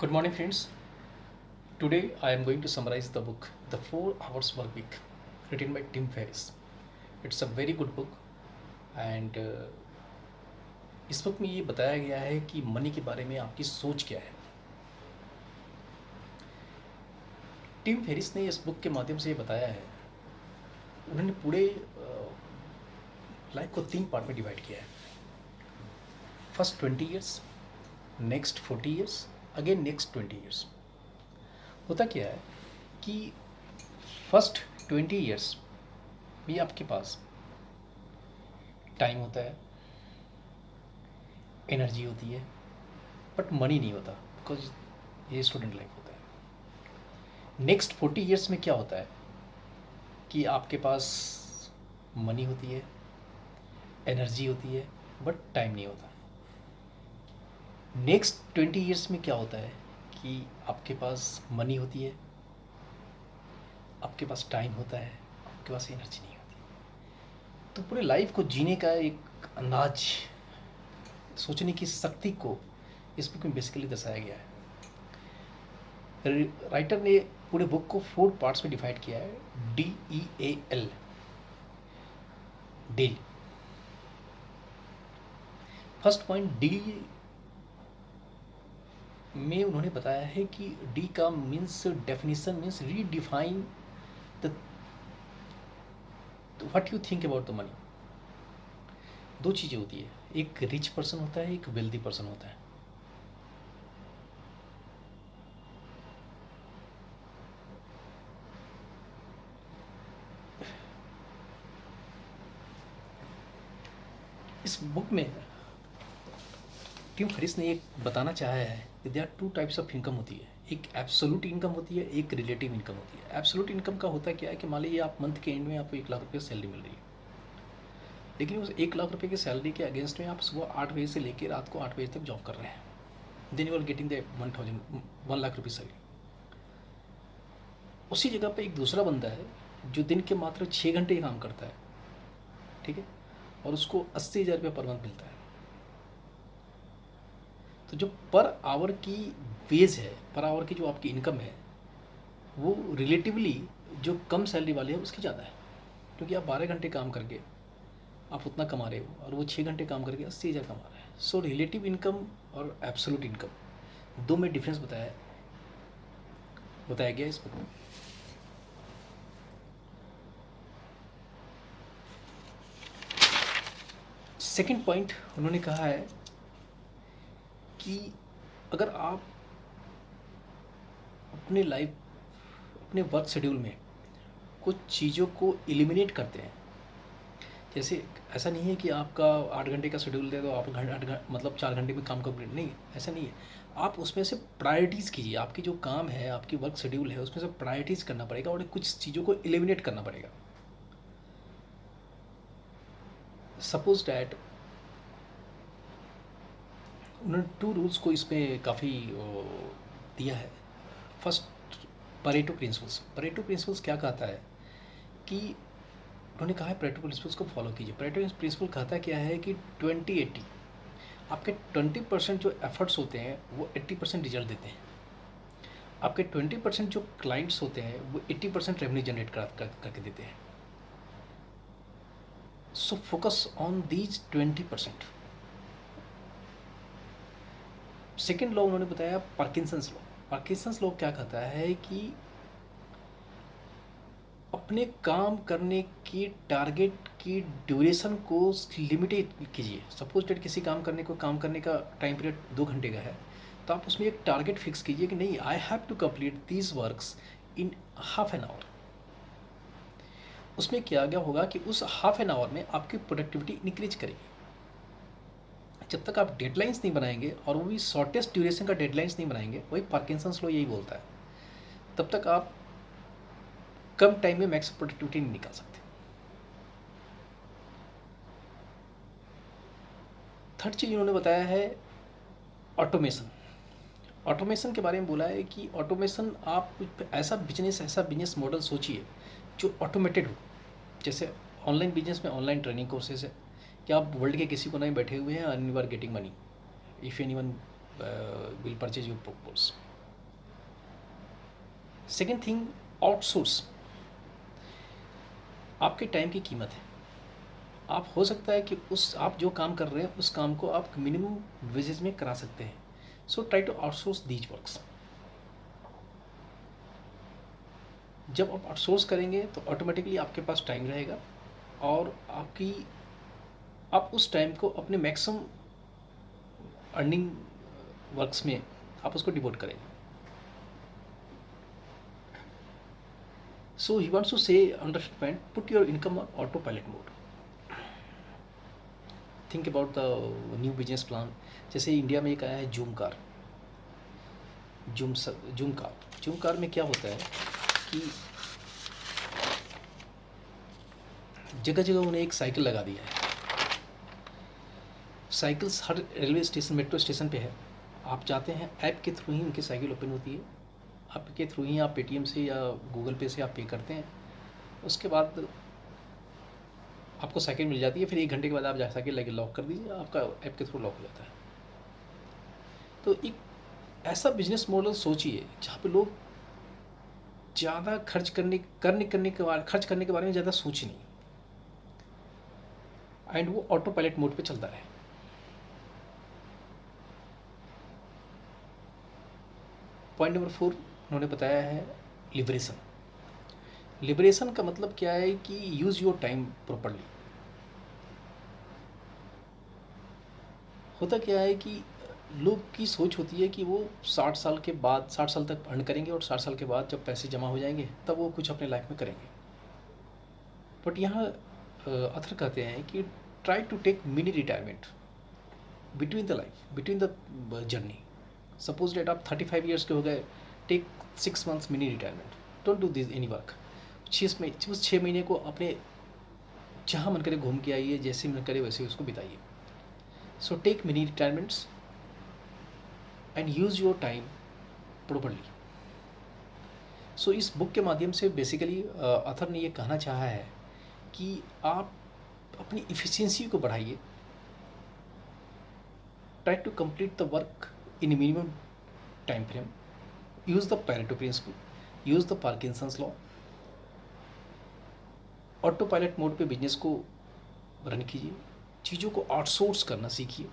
Good morning, friends. Today I am going to summarize the book The 4 Hours Work Week, written by Tim Ferriss. It's a very good book and इस book में ये बताया गया है कि money के बारे में आपकी सोच क्या है। टिम फेरिस ने इस बुक के माध्यम से ये बताया है, उन्होंने पूरे लाइफ को 3 पार्ट में डिवाइड किया है। First 20 years, next 40 years, again next 20 years. होता क्या है कि फर्स्ट 20 ईयर्स भी आपके पास टाइम होता है, एनर्जी होती है, बट मनी नहीं होता, बिकॉज ये स्टूडेंट लाइफ होता है। नेक्स्ट 40 ईयर्स में क्या होता है कि आपके पास मनी होती है, एनर्जी होती है, बट टाइम नहीं होता। नेक्स्ट 20 ईयर्स में क्या होता है कि आपके पास मनी होती है, आपके पास टाइम होता है, आपके पास एनर्जी नहीं होती। तो पूरे लाइफ को जीने का एक अंदाज, सोचने की शक्ति को इस बुक में बेसिकली दर्शाया गया है। राइटर ने पूरे बुक को 4 पार्ट्स में डिवाइड किया है, DEAL, deal. First point D में उन्होंने बताया है कि डी का means definition means redefine the what you think about the money. 2 चीज़ें होती है, एक रिच पर्सन होता है, एक वेल्दी पर्सन होता है। इस बुक में टिम फेरिस ने एक बताना चाहा है कि there are 2 types of income होती है, एक एब्सोल्यूट इनकम होती है, एक रिलेटिव इनकम होती है। एब्सोल्यूट इनकम का होता क्या है कि मान लीजिए आप मंथ के एंड में आपको 1 लाख रुपये सैलरी मिल रही है, लेकिन उस 1 लाख रुपये की सैलरी के अगेंस्ट में आप सुबह 8 बजे से लेकर रात को 8 बजे तक जॉब कर रहे हैं, then you are getting the 1 lakh रुपये सैलरी। उसी जगह पे एक दूसरा बंदा है जो दिन के मात्र 6 घंटे काम करता है, ठीक है, और उसको 80,000 रुपये पर मंथ मिलता है। तो जो पर आवर की वेज है, पर आवर की जो आपकी इनकम है, वो रिलेटिवली जो कम सैलरी वाले है उसकी ज़्यादा है, क्योंकि आप 12 घंटे काम करके आप उतना कमा रहे हो और वो 6 घंटे काम करके 80,000 कमा रहा है। सो रिलेटिव इनकम और एब्सोल्यूट इनकम 2 में डिफरेंस बताया गया इस बुक में। सेकंड पॉइंट उन्होंने कहा है कि अगर आप अपने लाइफ अपने वर्क शेड्यूल में कुछ चीज़ों को एलिमिनेट करते हैं, जैसे ऐसा नहीं है कि आपका 8 घंटे का शेड्यूल दे तो आप मतलब 4 घंटे में काम कंप्लीट, नहीं, ऐसा नहीं है। आप उसमें से प्रायोरिटीज़ कीजिए, आपकी जो काम है, आपकी वर्क शेड्यूल है, उसमें से प्रायोरिटीज़ करना पड़ेगा और कुछ चीज़ों को एलिमिनेट करना पड़ेगा। सपोज डैट उन्होंने 2 रूल्स को इसमें काफ़ी दिया है। फर्स्ट, परेटो प्रिंसिपल्स क्या कहता है कि उन्होंने कहा है परेटो प्रिंसिपल्स को फॉलो कीजिए। परेटो प्रिंसिपल कहता क्या है कि 20-80, आपके 20% जो एफर्ट्स होते हैं वो 80% रिजल्ट देते हैं। आपके 20% जो क्लाइंट्स होते हैं वो 80% रेवेन्यू जनरेट करके देते हैं। So focus on these 20%। Second law उन्होंने बताया पार्किंसंस लॉ क्या कहता है कि अपने काम करने की टारगेट की ड्यूरेशन को लिमिटेड कीजिए। सपोज डेट किसी काम करने का टाइम पीरियड 2 घंटे का है, तो आप उसमें एक टारगेट फिक्स कीजिए कि नहीं, I have to complete these works in half an hour. उसमें क्या गया होगा कि उस हाफ एन आवर में आपकी प्रोडक्टिविटी इंक्रीज करेगी। जब तक आप डेडलाइंस नहीं बनाएंगे, और वो भी शॉर्टेस्ट ड्यूरेशन का डेडलाइंस नहीं बनाएंगे, वही पार्किंसंस लॉ यही बोलता है, तब तक आप कम टाइम में मैक्स प्रोडक्टिविटी नहीं निकाल सकते। थर्ड चीज़ उन्होंने बताया है ऑटोमेशन के बारे में बोला है कि ऑटोमेशन, आप ऐसा बिजनेस मॉडल सोचिए जो ऑटोमेटेड हो। जैसे ऑनलाइन बिजनेस में ऑनलाइन ट्रेनिंग कोर्सेज है कि आप वर्ल्ड के किसी कोने में बैठे हुए हैं and you are getting money if anyone will purchase your course. Second thing, outsource. आपके टाइम की कीमत है। आप हो सकता है कि उस आप जो काम कर रहे हैं उस काम को आप मिनिमम वेजेस में करा सकते हैं। So try to outsource these works. जब आप आउटसोर्स करेंगे तो ऑटोमेटिकली आपके पास टाइम रहेगा और आप उस टाइम को अपने मैक्सिमम अर्निंग वर्क्स में आप उसको डिवोट करेंगे। सो ही वांट्स टू से understand, put your income on auto pilot mode. Think about the new business plan. जैसे इंडिया में एक आया है जूम कार। जूम कार में क्या होता है कि जगह जगह उन्हें एक साइकिल लगा दिया है। साइकिल्स हर रेलवे स्टेशन, मेट्रो स्टेशन पे है। आप जाते हैं, ऐप के थ्रू ही उनकी साइकिल ओपन होती है। आपके थ्रू ही आप पेटीएम से या गूगल पे से आप पे करते हैं। उसके बाद आपको साइकिल मिल जाती है। फिर 1 घंटे के बाद आप जा साइकिल लेके लॉक कर दीजिए, आपका ऐप के थ्रू लॉक हो जाता है। तो एक ऐसा बिजनेस मॉडल सोचिए जहाँ पे लोग ज़्यादा खर्च करने के बारे में ज़्यादा सोच नहीं, एंड वो ऑटो पायलट मोड पे चलता रहे। पॉइंट नंबर 4 उन्होंने बताया है लिबरेशन। लिबरेशन का मतलब क्या है कि यूज़ योर टाइम प्रॉपरली। होता क्या है कि लोग की सोच होती है कि वो 60 साल तक अर्न करेंगे और 60 साल के बाद जब पैसे जमा हो जाएंगे तब वो कुछ अपने लाइफ में करेंगे। बट यहाँ अथर कहते हैं कि try to take mini retirement between the journey. Suppose that आप 35 ईयर्स के हो गए, take 6 months mini retirement. Don't do this any work. उस 6 महीने को अपने जहाँ मन करे घूम के आइए, जैसे मन करे वैसे उसको बिताइए। So take mini retirements and use your time properly. So इस बुक के माध्यम से बेसिकली अथर ने ये कहना चाहा है कि आप अपनी इफ़िशियंसी को बढ़ाइए। Try to complete the work in minimum time frame. Use the Pareto principle, use the Parkinson's law. Autopilot mode पे बिजनेस को रन कीजिए, चीज़ों को आउटसोर्स करना सीखिए,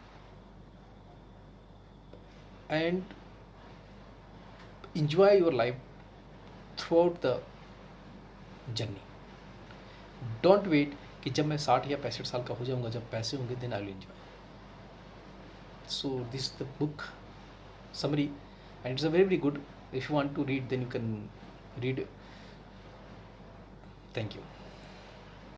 and enjoy your life throughout the journey. Don't wait कि जब मैं 60 या 65 साल का हो जाऊंगा, जब पैसे होंगे, then I will enjoy. So this is the book summary, and it's a very, very good. If you want to read, then you can read. Thank you.